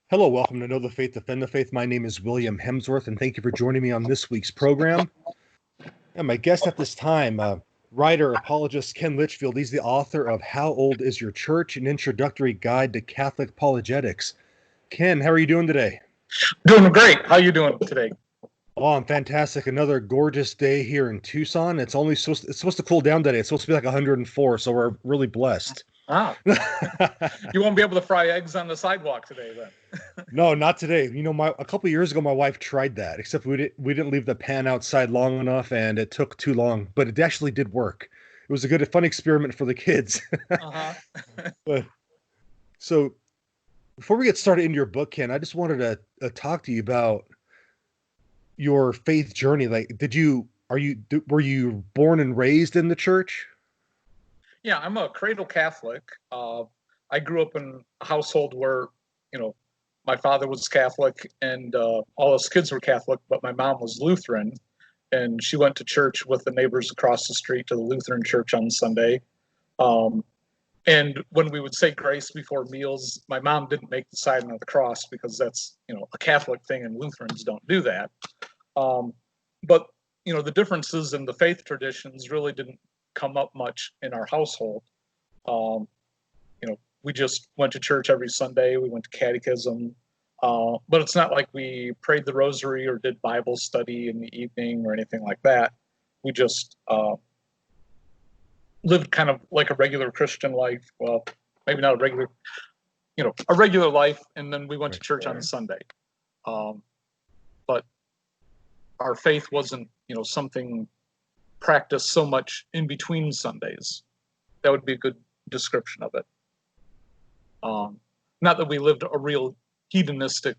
Hello, welcome to Know the Faith, Defend the Faith. My name is William Hemsworth, and thank you for joining me on this week's program. And my guest at this time, writer, apologist Ken Litchfield. He's the author of How Old is Your Church? An Introductory Guide to Catholic Apologetics. Ken, how are you doing today? Doing great. How are you doing today? Oh, I'm fantastic. Another gorgeous day here in Tucson. It's supposed to cool down today. It's supposed to be like 104, so we're really blessed. You won't be able to fry eggs on the sidewalk today, then. No, not today. You know, a couple of years ago, my wife tried that, except we didn't leave the pan outside long enough, and it took too long. But it actually did work. It was a fun experiment for the kids. So, before we get started into your book, Ken, I just wanted to talk to you about your faith journey. Like, were you born and raised in the church? Yeah, I'm a cradle Catholic. I grew up in a household where, my father was Catholic and all us kids were Catholic, but my mom was Lutheran, and she went to church with the neighbors across the street to the Lutheran church on Sunday. And when we would say grace before meals, my mom didn't make the sign of the cross because that's, a Catholic thing, and Lutherans don't do that. But, the differences in the faith traditions really didn't come up much in our household. We just went to church every Sunday. We went to catechism, but it's not like we prayed the rosary or did Bible study in the evening or anything like that. We just lived kind of like a regular Christian life. Well, maybe not a regular, a regular life. And then we went to church on Sunday. But our faith wasn't, something practiced so much in between Sundays. That would be a good description of it. Not that we lived a real hedonistic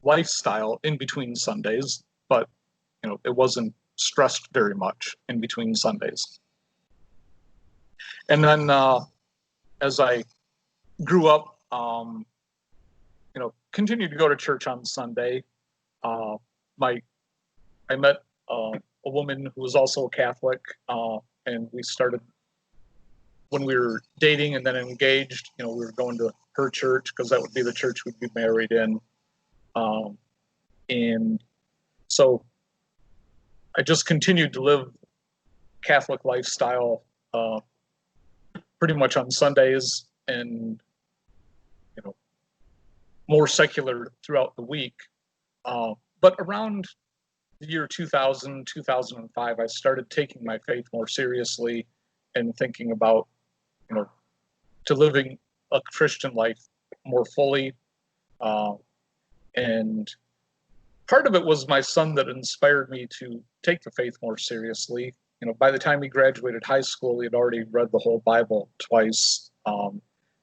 lifestyle in between Sundays, but it wasn't stressed very much in between Sundays. And then as I grew up, continued to go to church on Sunday. I met a woman who was also a Catholic, and we started when we were dating and then engaged. We were going to her church because that would be the church we'd be married in. And so I just continued to live Catholic lifestyle pretty much on Sundays, and more secular throughout the week. But around the year 2000, 2005, I started taking my faith more seriously and thinking about, to living a Christian life more fully. And part of it was my son that inspired me to take the faith more seriously. By the time he graduated high school, he had already read the whole Bible twice, and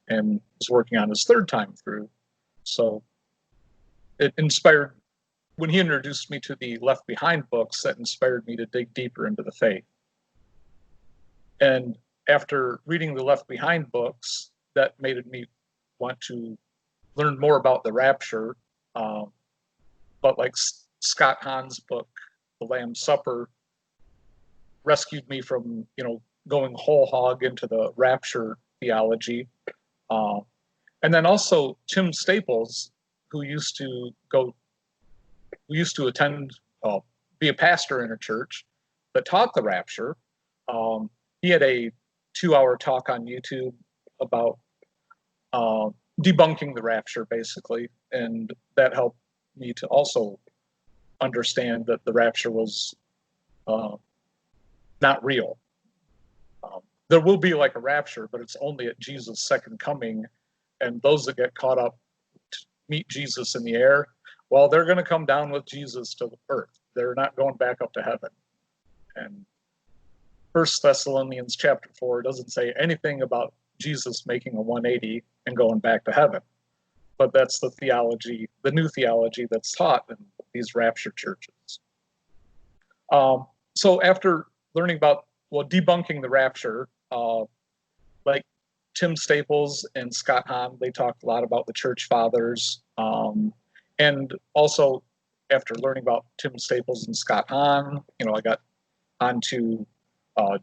was working on his third time through. So it inspired, when he introduced me to the Left Behind books, that inspired me to dig deeper into the faith. And after reading the Left Behind books, that made me want to learn more about the rapture. But like Scott Hahn's book, The Lamb's Supper, rescued me from, going whole hog into the rapture theology. And then also Tim Staples, who used to attend, be a pastor in a church that taught the rapture. He had a 2-hour talk on YouTube about debunking the rapture, basically, and that helped me to also understand that the rapture was not real. There will be like a rapture, but it's only at Jesus' second coming, and those that get caught up to meet Jesus in the air, well, they're going to come down with Jesus to earth. They're not going back up to heaven. And 1 Thessalonians chapter 4 doesn't say anything about Jesus making a 180 and going back to heaven. But that's the theology, the new theology that's taught in these rapture churches. So after learning about, debunking the rapture, like Tim Staples and Scott Hahn, they talked a lot about the church fathers. And also after learning about Tim Staples and Scott Hahn, I got onto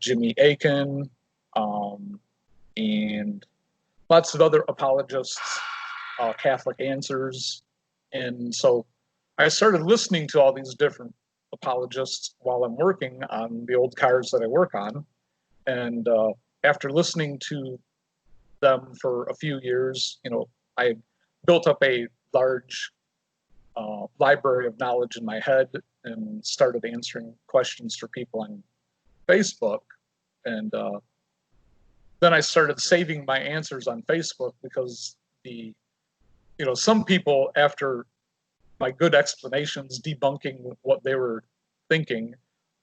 Jimmy Akin, and lots of other apologists. Catholic Answers. And so I started listening to all these different apologists while I'm working on the old cars that I work on. And after listening to them for a few years, I built up a large library of knowledge in my head and started answering questions for people on Facebook. And then I started saving my answers on Facebook because some people, after my good explanations debunking what they were thinking,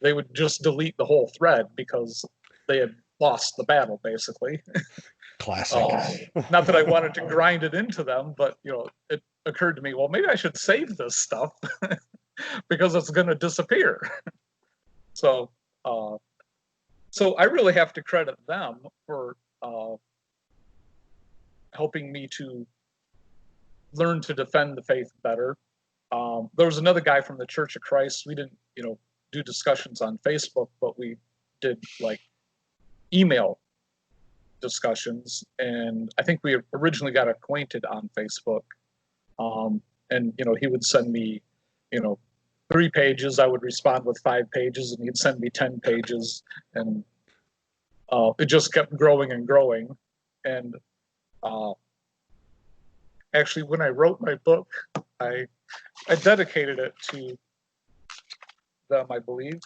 they would just delete the whole thread because they had lost the battle, basically. Classic. Not that I wanted to grind it into them, but it occurred to me, well, maybe I should save this stuff because it's going to disappear. So I really have to credit them for helping me to learn to defend the faith better. There was another guy from the Church of Christ. We didn't, do discussions on Facebook, but we did like email discussions, and I think we originally got acquainted on Facebook. And he would send me 3 pages, I would respond with 5 pages, and he'd send me 10 pages, and it just kept growing and growing. And actually, when I wrote my book, I dedicated it to them, I believe.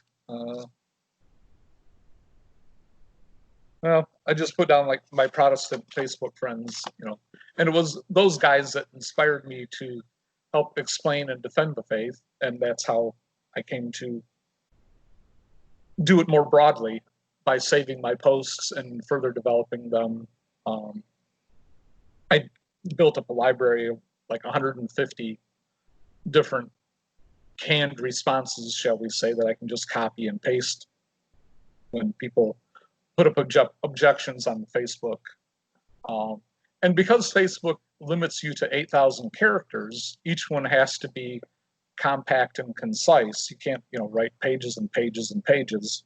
Well, I just put down like my Protestant Facebook friends, and it was those guys that inspired me to help explain and defend the faith. And that's how I came to do it more broadly by saving my posts and further developing them. I built up a library of like 150 different canned responses, shall we say, that I can just copy and paste when people put up objections on Facebook. And because Facebook limits you to 8,000 characters, each one has to be compact and concise. You can't, write pages and pages and pages.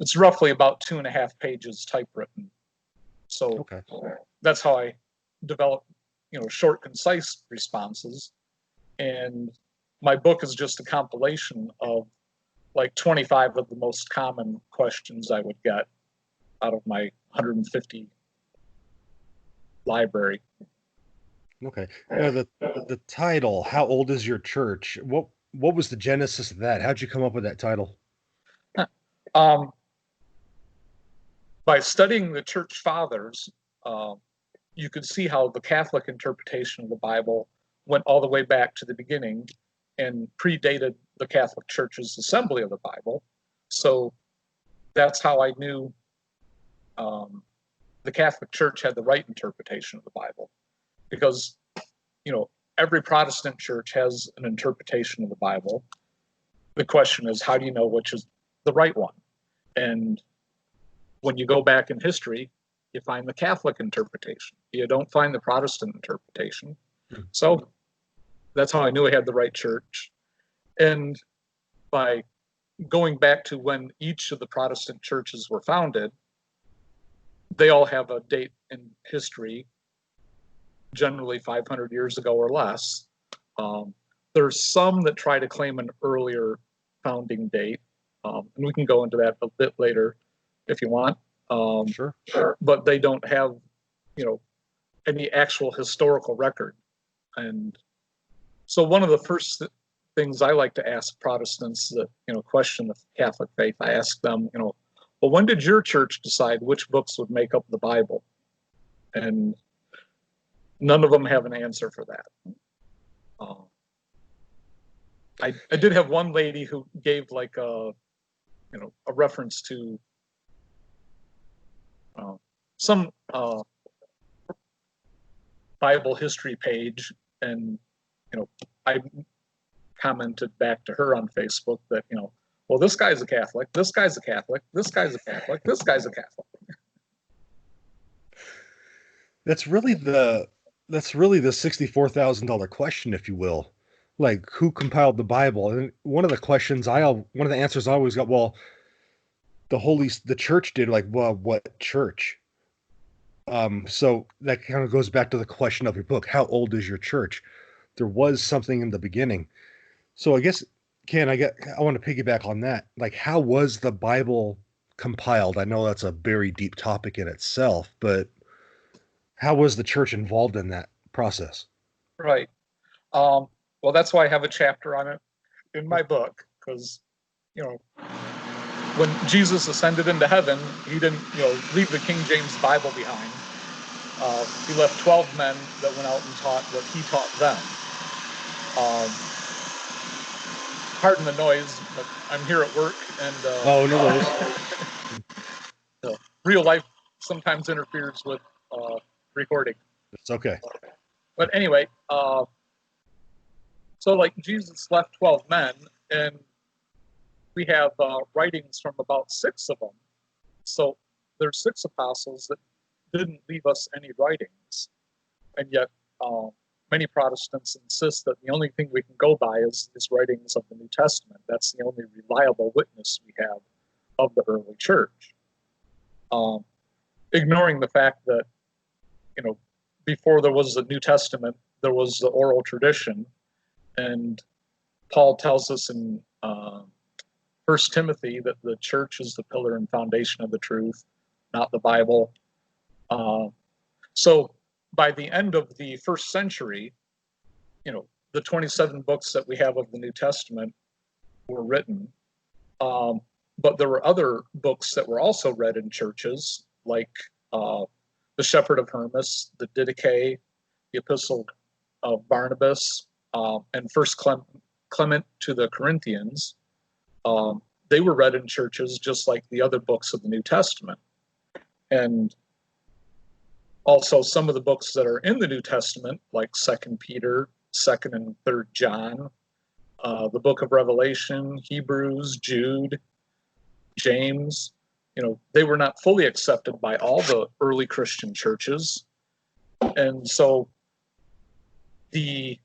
It's roughly about 2.5 pages typewritten. So okay. That's how I develop, short, concise responses. And my book is just a compilation of like 25 of the most common questions I would get out of my 150 library. Okay. The title, How Old Is Your Church? What was the genesis of that? How'd you come up with that title? By studying the church fathers, you could see how the Catholic interpretation of the Bible went all the way back to the beginning and predated the Catholic Church's assembly of the Bible. So that's how I knew the Catholic Church had the right interpretation of the Bible, because every Protestant church has an interpretation of the Bible. The question is, how do you know which is the right one? And when you go back in history, you find the Catholic interpretation. You don't find the Protestant interpretation. So that's how I knew I had the right church. And by going back to when each of the Protestant churches were founded, they all have a date in history, generally 500 years ago or less. There's some that try to claim an earlier founding date, and we can go into that a bit later if you want. Sure. But they don't have, any actual historical record. And so one of the first things I like to ask Protestants that, question the Catholic faith, I ask them, well, when did your church decide which books would make up the Bible? And none of them have an answer for that. I did have one lady who gave like a reference to some Bible history page, and I commented back to her on Facebook that well, this guy's a Catholic, this guy's a Catholic, this guy's a Catholic, this guy's a Catholic. That's really the $64,000 question, if you will. Like, who compiled the Bible? And one of the answers I always got, well, the church did. Like, well, what church? So that kind of goes back to the question of your book. How old is your church? There was something in the beginning. So I guess, Ken, I want to piggyback on that. Like, how was the Bible compiled? I know that's a very deep topic in itself, but how was the church involved in that process? Right. Well, that's why I have a chapter on it in my book, because, you know, when Jesus ascended into heaven, he didn't, leave the King James Bible behind. He left 12 men that went out and taught what he taught them. Pardon the noise, but I'm here at work, and Oh, no worries. Real life sometimes interferes with recording. It's okay. But anyway, so like Jesus left 12 men, and we have writings from about 6 of them. So there's 6 apostles that didn't leave us any writings. And yet many Protestants insist that the only thing we can go by is writings of the New Testament. That's the only reliable witness we have of the early church. Ignoring the fact that, before there was the New Testament, there was the oral tradition. And Paul tells us in 1 Timothy that the church is the pillar and foundation of the truth, not the Bible. So by the end of the 1st century, the 27 books that we have of the New Testament were written. But there were other books that were also read in churches, like the Shepherd of Hermas, the Didache, the Epistle of Barnabas, and First Clement to the Corinthians. They were read in churches just like the other books of the New Testament. And also some of the books that are in the New Testament, like 2 Peter, 2nd and 3rd John, the book of Revelation, Hebrews, Jude, James, they were not fully accepted by all the early Christian churches. And so the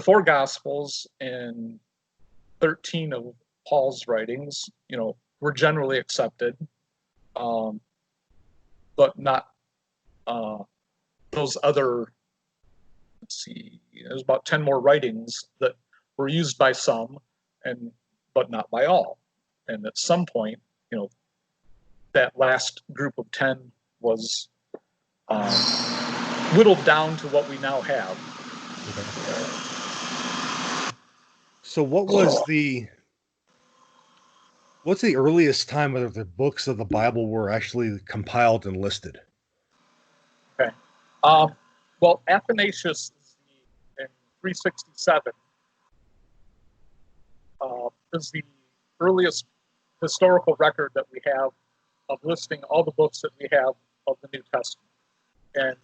4 Gospels and 13 of Paul's writings, were generally accepted, but not those other, there's about 10 more writings that were used by some, but not by all. And at some point, that last group of 10 was whittled down to what we now have. So what's the earliest time whether the books of the Bible were actually compiled and listed? Okay. Well, Athanasius in 367 is the earliest historical record that we have of listing all the books that we have of the New Testament. And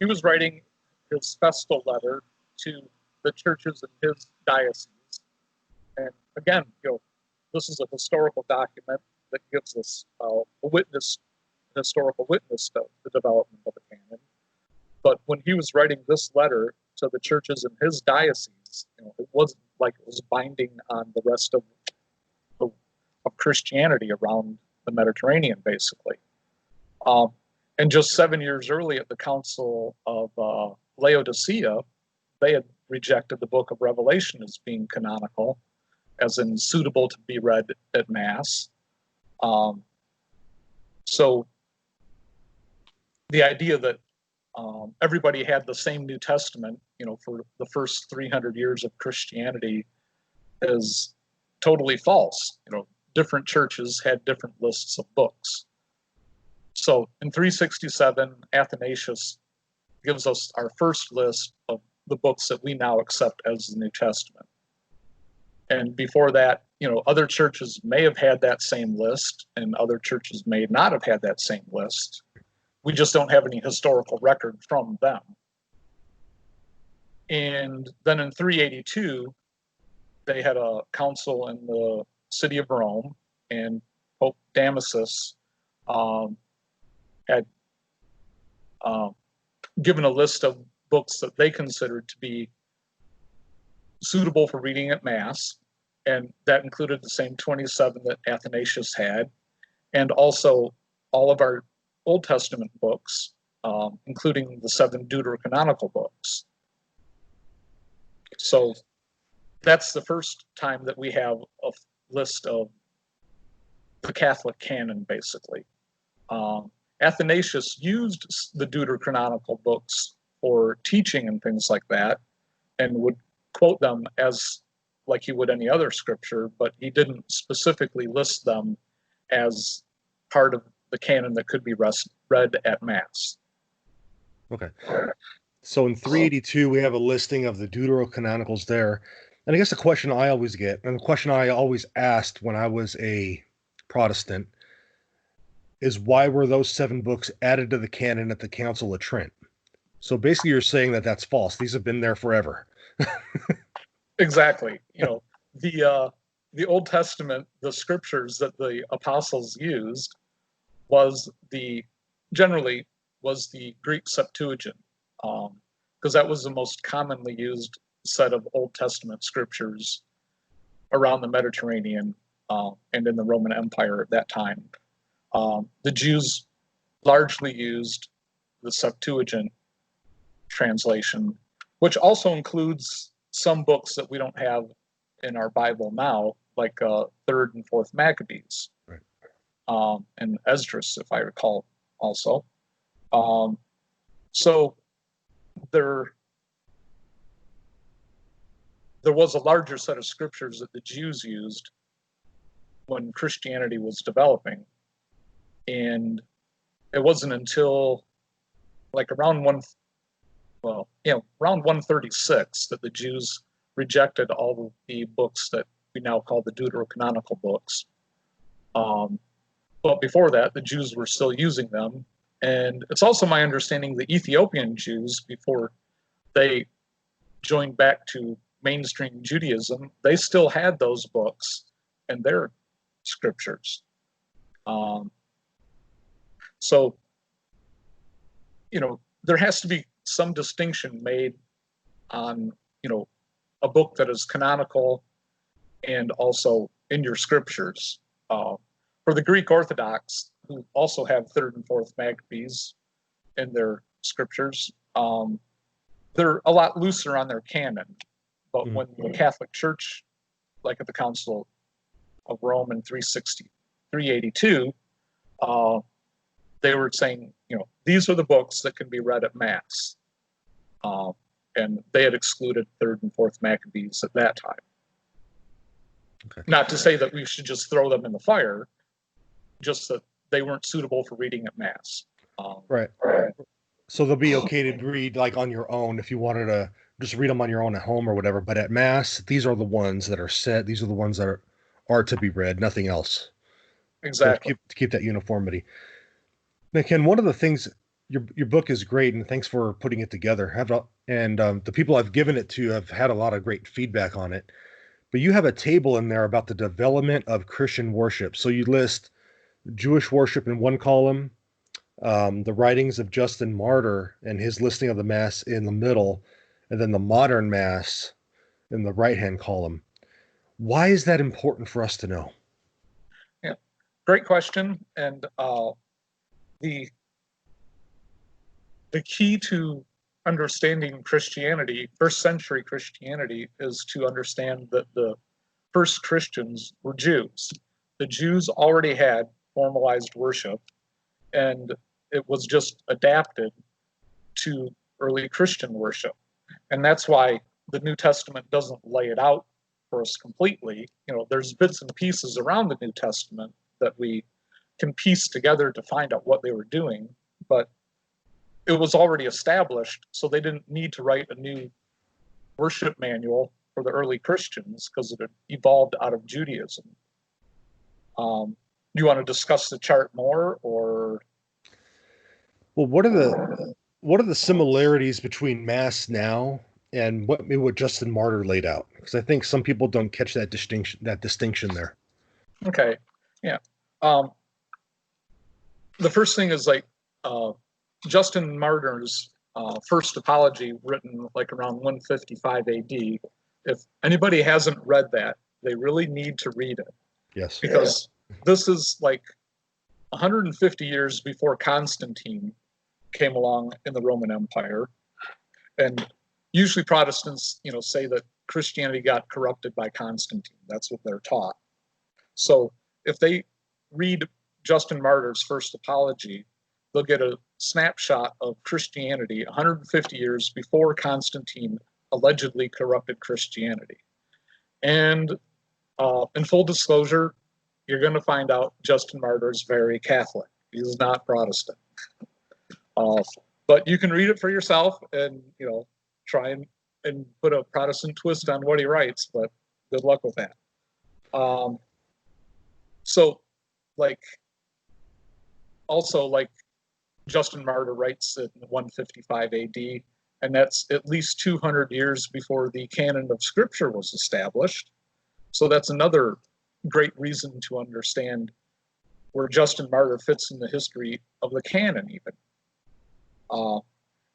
he was writing his festal letter to the churches in his diocese. And again, this is a historical document that gives us historical witness to the development of the canon. But when he was writing this letter to the churches in his diocese, it wasn't like it was binding on the rest of Christianity around the Mediterranean, basically. And just 7 years early at the Council of Laodicea, they had rejected the book of Revelation as being canonical, as in suitable to be read at Mass. So the idea that everybody had the same New Testament, for the first 300 years of Christianity is totally false. Different churches had different lists of books. So in 367, Athanasius gives us our first list of the books that we now accept as the New Testament. And before that, other churches may have had that same list, and other churches may not have had that same list. We just don't have any historical record from them. And then in 382, they had a council in the city of Rome, and Pope Damasus had given a list of books that they considered to be suitable for reading at Mass, and that included the same 27 that Athanasius had, and also all of our Old Testament books, including the 7 deuterocanonical books. So that's the first time that we have a list of the Catholic canon, basically. Athanasius used the deuterocanonical books for teaching and things like that, and would quote them as like he would any other scripture, but he didn't specifically list them as part of the canon that could be read at Mass. Okay. So in 382, we have a listing of the deuterocanonicals there. And I guess the question I always get, and the question I always asked when I was a Protestant, is why were those 7 books added to the canon at the Council of Trent? So basically you're saying that that's false. These have been there forever. Exactly. You know, the Old Testament, the scriptures that the apostles used generally was the Greek Septuagint, because that was the most commonly used set of Old Testament scriptures around the Mediterranean and in the Roman Empire at that time. The Jews largely used the Septuagint translation, which also includes some books that we don't have in our Bible now, like 3rd and 4th Maccabees, right. And Esdras, if I recall, also. So there was a larger set of scriptures that the Jews used when Christianity was developing, and it wasn't until like around 136 that the Jews rejected all of the books that we now call the deuterocanonical books. But before that, the Jews were still using them. And it's also my understanding the Ethiopian Jews, before they joined back to mainstream Judaism, they still had those books and their scriptures. So, you know, there has to be some distinction made on, you know, a book that is canonical and also in your scriptures. For the Greek Orthodox, who also have 3rd and 4th Maccabees in their scriptures, they're a lot looser on their canon. But when the Catholic Church, like at the Council of Rome in 382, they were saying, you know, these are the books that can be read at Mass. And they had excluded 3rd and 4th Maccabees at that time. Okay. Not to say that we should just throw them in the fire, just that they weren't suitable for reading at Mass. Right. So they'll be okay to read like on your own if you wanted to just read them on your own at home or whatever. But at Mass, these are the ones that are set. These are the ones that are to be read, nothing else. Exactly. So to keep that uniformity. Now, Ken, one of the things, your book is great, and thanks for putting it together. The people I've given it to have had a lot of great feedback on it. But you have a table in there about the development of Christian worship. So you list Jewish worship in one column, the writings of Justin Martyr and his listing of the Mass in the middle, and then the modern Mass in the right-hand column. Why is that important for us to know? Yeah, great question. And the key to understanding Christianity, first century Christianity, is to understand that the first Christians were Jews. The Jews already had formalized worship, and it was just adapted to early Christian worship. And that's why the New Testament doesn't lay it out for us completely. You know, there's bits and pieces around the New Testament that we can piece together to find out what they were doing, but it was already established, so they didn't need to write a new worship manual for the early Christians because it evolved out of Judaism. You want to discuss the chart more, or? Well, what are the similarities between Mass now and what Justin Martyr laid out? Because I think some people don't catch that distinction there. Okay, yeah. The first thing is like Justin Martyr's first apology, written like around 155 AD. If anybody hasn't read that, they really need to read it. Yes. Because this is like 150 years before Constantine came along in the Roman Empire. And usually Protestants, say that Christianity got corrupted by Constantine. That's what they're taught. So if they read Justin Martyr's First Apology, they'll get a snapshot of Christianity 150 years before Constantine allegedly corrupted Christianity. And in full disclosure, you're going to find out Justin Martyr is very Catholic. He's not Protestant. But you can read it for yourself and, try and put a Protestant twist on what he writes, but good luck with that. So, Justin Martyr writes in 155 AD, and that's at least 200 years before the canon of Scripture was established. So that's another great reason to understand where Justin Martyr fits in the history of the canon even.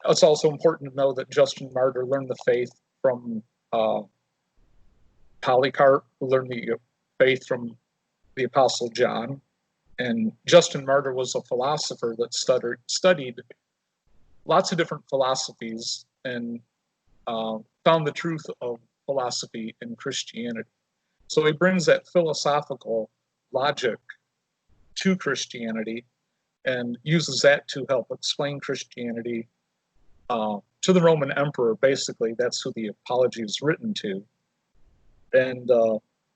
It's also important to know that Justin Martyr learned the faith from Polycarp, who learned the faith from the Apostle John. And Justin Martyr was a philosopher that studied lots of different philosophies and found the truth of philosophy in Christianity. So he brings that philosophical logic to Christianity and uses that to help explain Christianity to the Roman emperor. Basically, that's who the apology is written to. And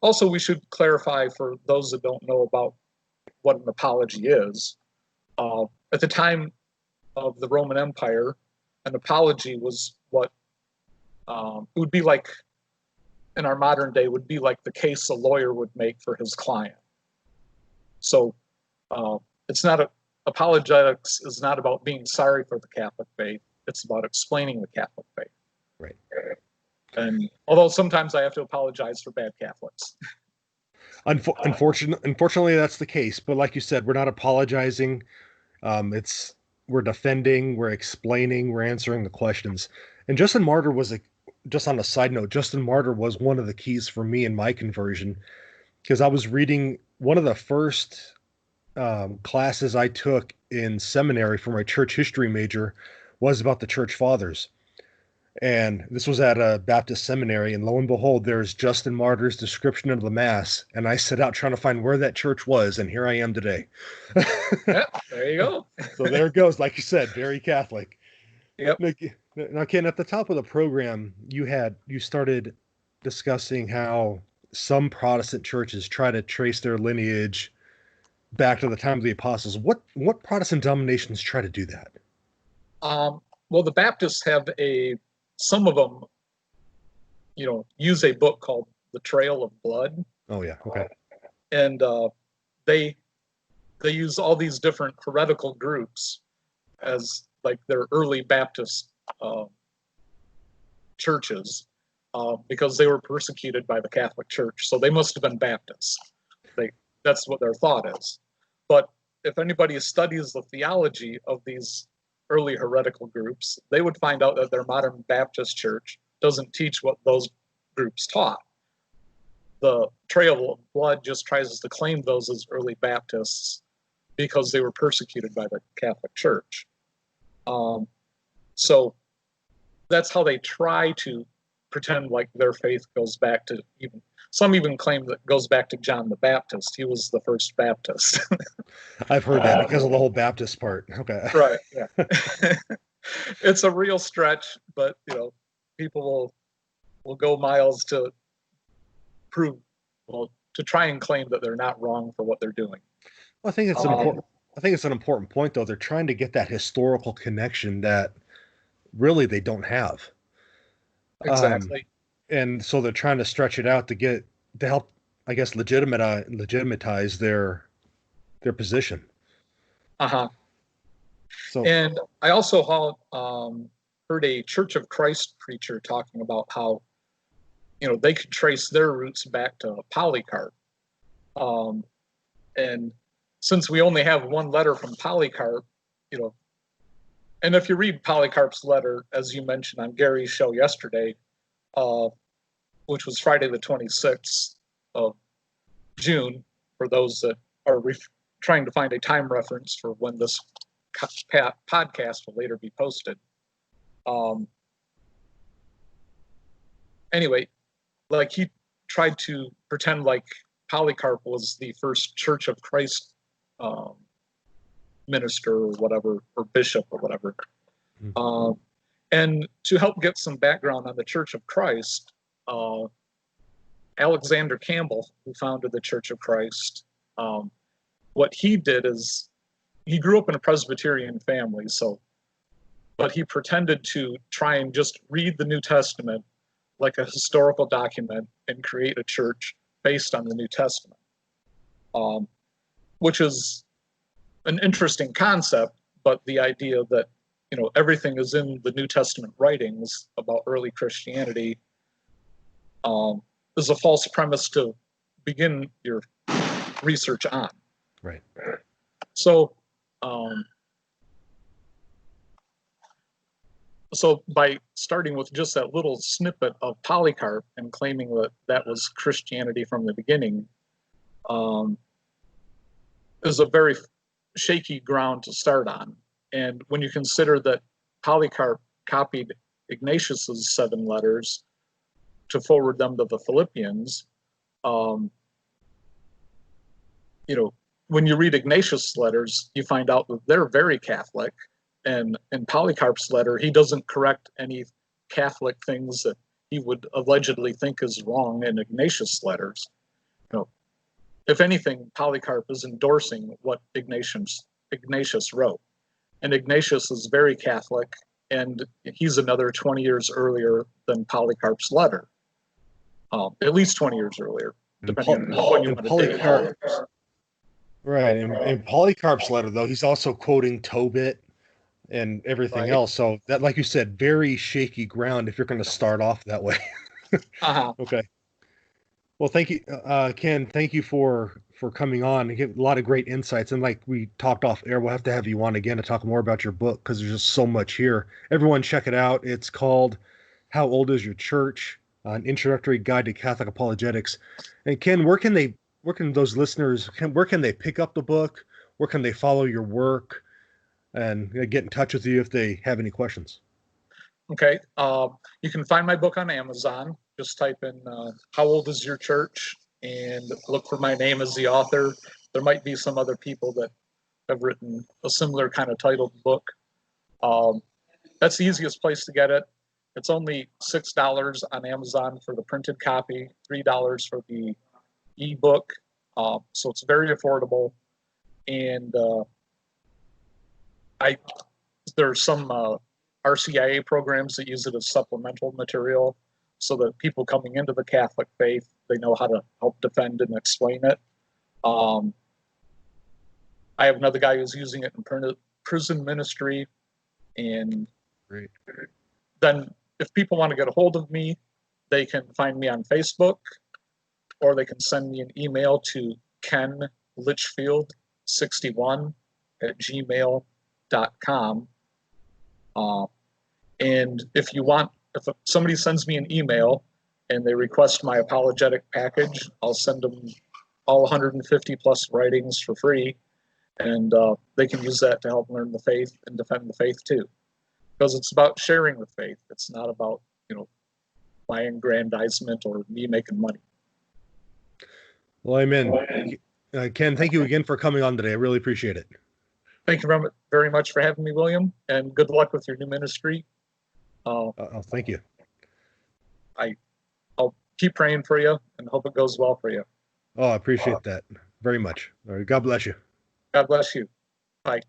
also, we should clarify for those that don't know about what an apology is. At the time of the Roman Empire, an apology was what it would be like in our modern day, would be like the case a lawyer would make for his client. So it's not apologetics is not about being sorry for the Catholic faith. It's about explaining the Catholic faith. Right. And although sometimes I have to apologize for bad Catholics. Unfortunately, that's the case. But like you said, we're not apologizing. We're defending, we're explaining, we're answering the questions. And Justin Martyr was just on a side note, Justin Martyr was one of the keys for me in my conversion, because I was reading one of the first classes I took in seminary for my church history major was about the church fathers. And this was at a Baptist seminary, and lo and behold, there's Justin Martyr's description of the Mass, and I set out trying to find where that church was, and here I am today. Yeah, there you go. So there it goes, like you said, very Catholic. Yep. Now, Ken, at the top of the program, you started discussing how some Protestant churches try to trace their lineage back to the time of the apostles. What Protestant denominations try to do that? Well, the Baptists have some of them, use a book called The Trail of Blood. Oh yeah, okay. And they use all these different heretical groups as like their early Baptist churches because they were persecuted by the Catholic Church. So they must have been Baptists. That's what their thought is. But if anybody studies the theology of these early heretical groups, they would find out that their modern Baptist church doesn't teach what those groups taught. The Trail of Blood just tries to claim those as early Baptists because they were persecuted by the Catholic Church. So that's how they try to pretend like their faith goes back to some even claim that goes back to John the Baptist. He was the first Baptist. I've heard that because of the whole Baptist part. Okay. Right. Yeah. It's a real stretch, but people will go miles to prove, to try and claim that they're not wrong for what they're doing. Well, I think it's an important point, though. They're trying to get that historical connection that really they don't have. Exactly. And so they're trying to stretch it out to help, I guess, legitimatize their position. Uh-huh. So, and I also heard a Church of Christ preacher talking about how, they could trace their roots back to Polycarp. And since we only have one letter from Polycarp, and if you read Polycarp's letter, as you mentioned on Gary's show yesterday, which was Friday the 26th of June, for those that are trying to find a time reference for when this podcast will later be posted. Anyway, like he tried to pretend like Polycarp was the first Church of Christ minister or whatever, or bishop or whatever. Mm-hmm. And to help get some background on the Church of Christ, Alexander Campbell, who founded the Church of Christ, what he did is he grew up in a Presbyterian family, but he pretended to try and just read the New Testament like a historical document and create a church based on the New Testament, which is an interesting concept, but the idea that, everything is in the New Testament writings about early Christianity is a false premise to begin your research on. Right. So, so by starting with just that little snippet of Polycarp and claiming that that was Christianity from the beginning, is a very shaky ground to start on. And when you consider that Polycarp copied Ignatius's 7 letters to forward them to the Philippians, when you read Ignatius' letters, you find out that they're very Catholic. And in Polycarp's letter, he doesn't correct any Catholic things that he would allegedly think is wrong in Ignatius' letters. If anything, Polycarp is endorsing what Ignatius wrote. And Ignatius is very Catholic, and he's another 20 years earlier than Polycarp's letter. At least 20 years earlier, depending on what you want to date. Right, and Polycarp's letter, though, he's also quoting Tobit and everything else. So that, like you said, very shaky ground if you're going to start off that way. Okay. Well, thank you, Ken. Thank you for coming on and give a lot of great insights. And like we talked off air, we'll have to have you on again to talk more about your book because there's just so much here. Everyone check it out. It's called How Old Is Your Church? An Introductory Guide to Catholic Apologetics. And Ken, where can those listeners, where can they pick up the book? Where can they follow your work and get in touch with you if they have any questions? Okay. You can find my book on Amazon. Just type in How Old Is Your Church and look for my name as the author. There might be some other people that have written a similar kind of titled book. That's the easiest place to get it. It's only $6 on Amazon for the printed copy, $3 for the ebook. So it's very affordable. And there's some RCIA programs that use it as supplemental material so that people coming into the Catholic faith, they know how to help defend and explain it. I have another guy who's using it in prison ministry. And great. Then if people want to get a hold of me, they can find me on Facebook, or they can send me an email to kenlitchfield61@gmail.com. And if somebody sends me an email and they request my apologetic package, I'll send them all 150 plus writings for free, and they can use that to help learn the faith and defend the faith too. Because it's about sharing the faith. It's not about, my aggrandizement or me making money. Well, amen. Ken, thank you again for coming on today. I really appreciate it. Thank you very much for having me, William, and good luck with your new ministry. Thank you. I'll keep praying for you and hope it goes well for you. Oh, I appreciate that very much. All right, God bless you. God bless you. Bye.